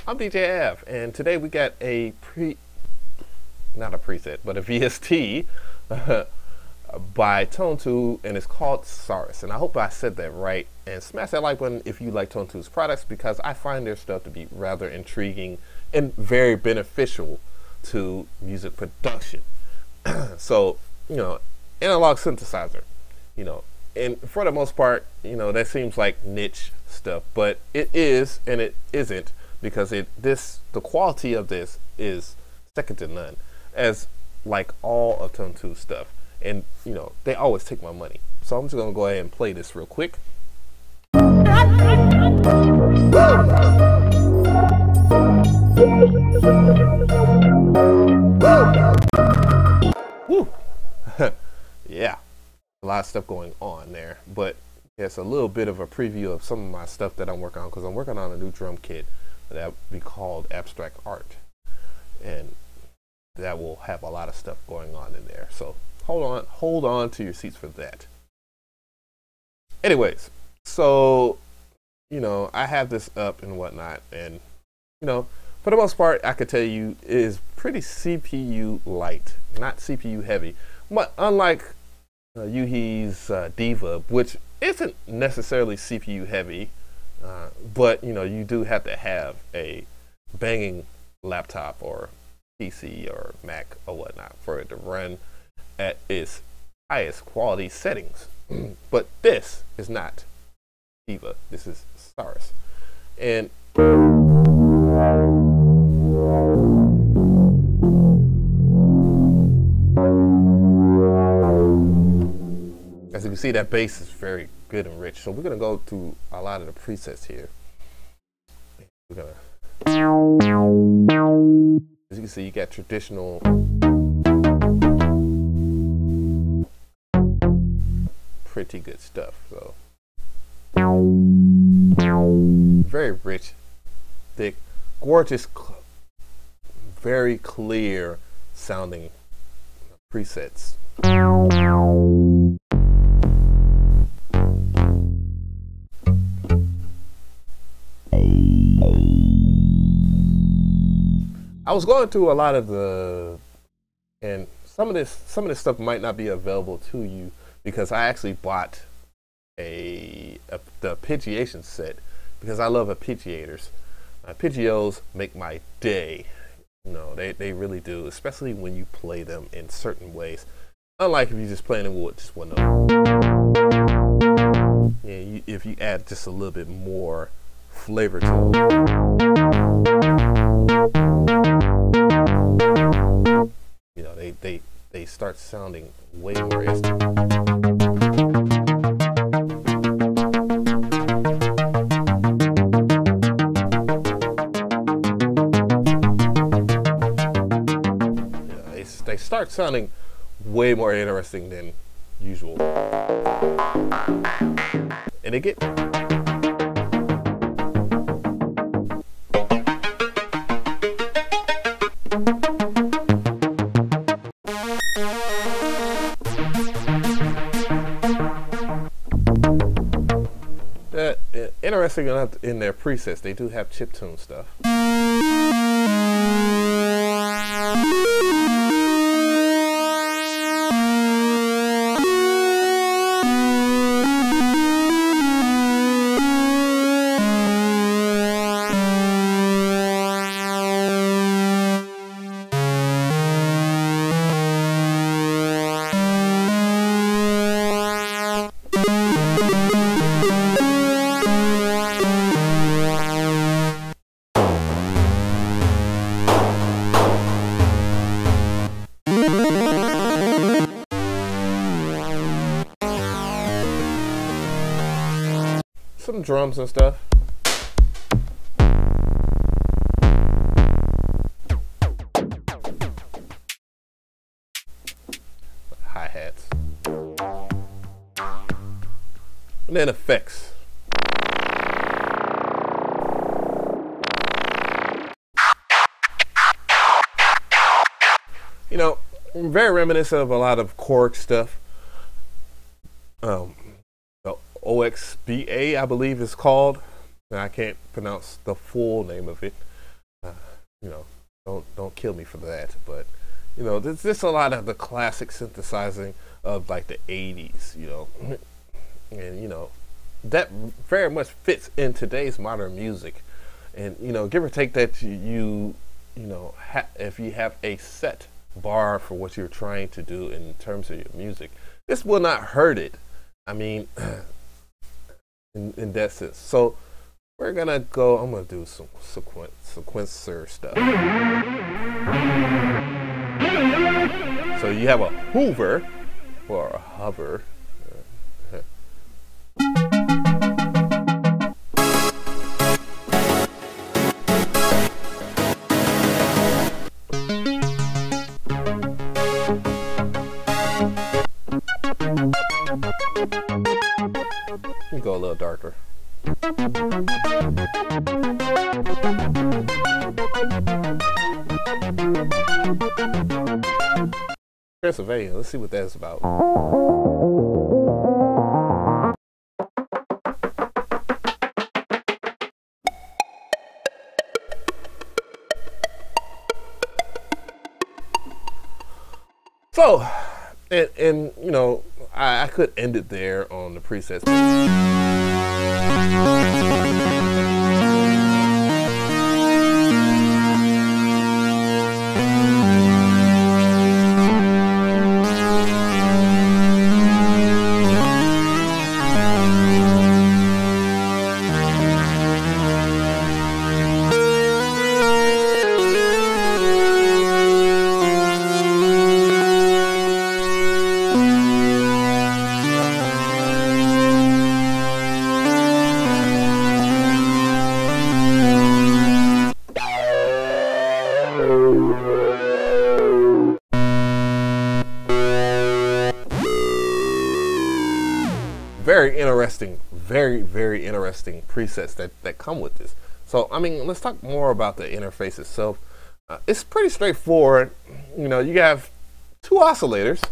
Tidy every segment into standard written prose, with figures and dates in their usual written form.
I'm DJ Av, and today we got not a preset, but a VST by Tone2, and it's called Saurus. And I hope I said that right. And smash that like button if you like Tone2's products, because I find their stuff to be rather intriguing and very beneficial to music production. So, analog synthesizer, and for the most part, that seems like niche stuff, but it is and it isn't, because the quality of this is second to none, as like all of Tone2 stuff. And they always take my money. So I'm just gonna go ahead and play this real quick. Woo. Yeah, a lot of stuff going on there, but it's a little bit of a preview of some of my stuff that I'm working on, because I'm working on a new drum kit that will be called Abstract Art, and that will have a lot of stuff going on in there. So hold on to your seats for that. Anyways, so I have this up and whatnot, and for the most part, I could tell you it is pretty CPU light, not CPU heavy. But unlike Yuhi's Diva, which isn't necessarily CPU heavy, but you do have to have a banging laptop or PC or Mac or whatnot for it to run at its highest quality settings. But this is not Diva, this is Saurus. And as you can see, that bass is very good and rich. So we're gonna go through a lot of the presets here. We're gonna, as you can see, you got traditional, pretty good stuff. So very rich, thick, gorgeous, very clear sounding presets. I was going through a lot of and some of this stuff might not be available to you, because I actually bought the arpeggiation set, because I love arpeggiators. Arpeggios make my day. They really do, especially when you play them in certain ways. Unlike if you're just playing them with just one note. Yeah, if you add just a little bit more flavor to it, they start sounding way more instant. They start sounding way more interesting than usual, and they get interesting enough. In their presets, they do have chiptune stuff. Some drums and stuff. Hi-hats. And then effects. Very reminiscent of a lot of Korg stuff. The OXBA, I believe, is called. I can't pronounce the full name of it, You know, don't kill me for that, but you know, there's just a lot of the classic synthesizing of like the 80s, you know, and you know, that very much fits in today's modern music. And you know, give or take that you know, if you have a set bar for what you're trying to do in terms of your music, this will not hurt it. I mean, in that sense. So we're gonna go. I'm gonna do some sequencer stuff. So you have a hoover or a hover. You go a little darker. Pennsylvania, let's see what that's about. So, and you know, I could end it there on the presets. Very interesting, very interesting presets that come with this. So I mean, let's talk more about the interface itself. It's pretty straightforward. You know, you have two oscillators,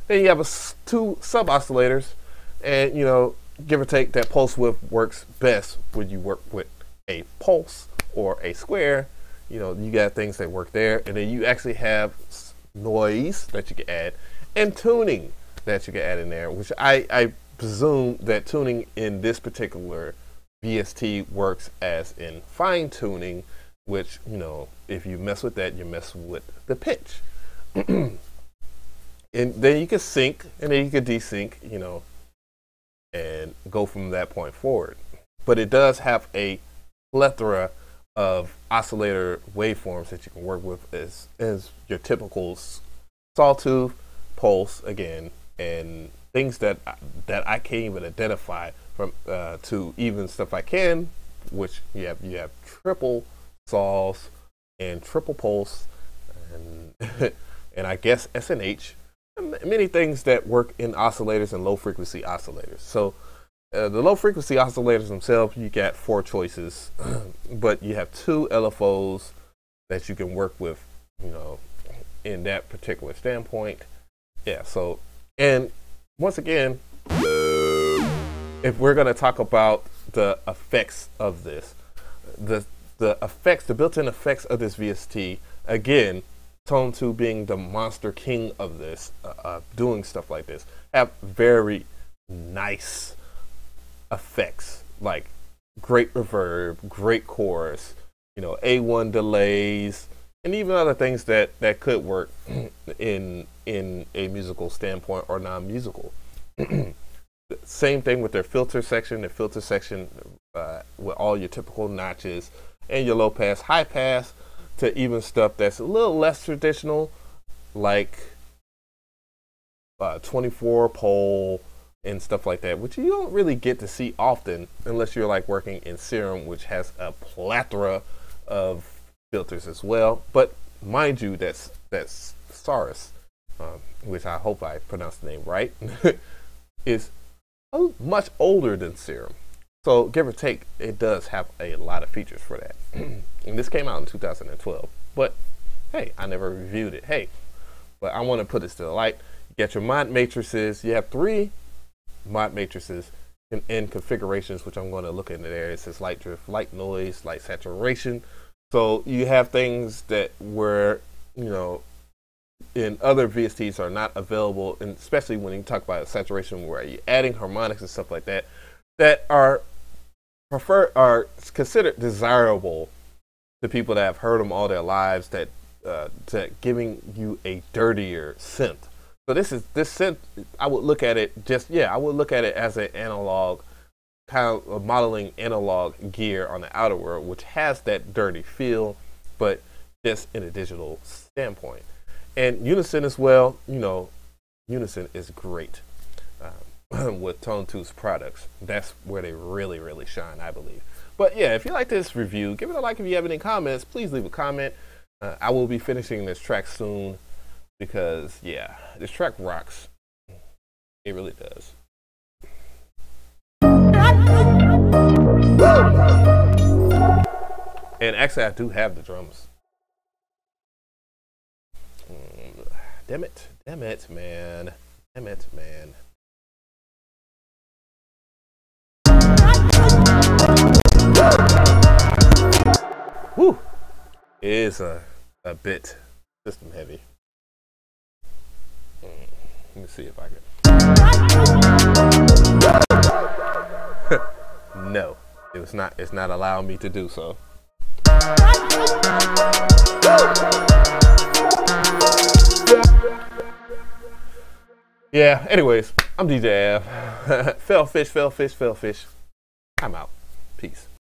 then you have two sub oscillators, and you know, give or take, that pulse width works best when you work with a pulse or a square. You know, you got things that work there, and then you actually have noise that you can add and tuning that you can add in there, which I presume that tuning in this particular VST works as in fine tuning, which, you know, if you mess with that, you mess with the pitch. And then you can sync, and then you can desync, you know, and go from that point forward. But it does have a plethora of oscillator waveforms that you can work with as your typical sawtooth, pulse, again, and things that I can't even identify from to even stuff I can, which you have triple saws and triple pulse and and I guess SNH, and many things that work in oscillators and low frequency oscillators. So the low frequency oscillators themselves, you got 4 choices, but you have 2 LFOs that you can work with, you know, in that particular standpoint. Yeah, so, and once again, if we're going to talk about the effects of this, the effects, the built-in effects of this VST, again, Tone 2 being the monster king of this, doing stuff like this, have very nice effects, like great reverb, great chorus, you know, A1 delays, and even other things that could work in a musical standpoint or non-musical. Same thing with their filter section. The filter section with all your typical notches and your low pass, high pass, to even stuff that's a little less traditional, like 24 pole and stuff like that, which you don't really get to see often unless you're like working in Serum, which has a plethora of filters as well. But mind you, that's Saurus, which I hope I pronounced the name right, is much older than Serum. So give or take, it does have a lot of features for that. And this came out in 2012. But hey, I never reviewed it. Hey, but I want to put this to the light. You get your mod matrices. You have 3 mod matrices in configurations, which I'm going to look into there. It says light drift, light noise, light saturation. So you have things that were, you know, in other VSTs are not available, and especially when you talk about saturation where you're adding harmonics and stuff like that, that are considered desirable to people that have heard them all their lives, that giving you a dirtier synth. So this synth, I would look at it I would look at it as an analog, kind of modeling analog gear on the outer world, which has that dirty feel, but just in a digital standpoint. And Unison as well, you know, Unison is great with Tone 2's products. That's where they really, really shine, I believe. But yeah, if you like this review, give it a like. If you have any comments, please leave a comment. I will be finishing this track soon because, yeah, this track rocks. It really does. And actually, I do have the drums. Damn it, man. Damn it, man. Whew. It is a bit system heavy. Let me see if I can. No, it's not allowing me to do so. Yeah, anyways, I'm DJ Av. Fell fish. I'm out. Peace.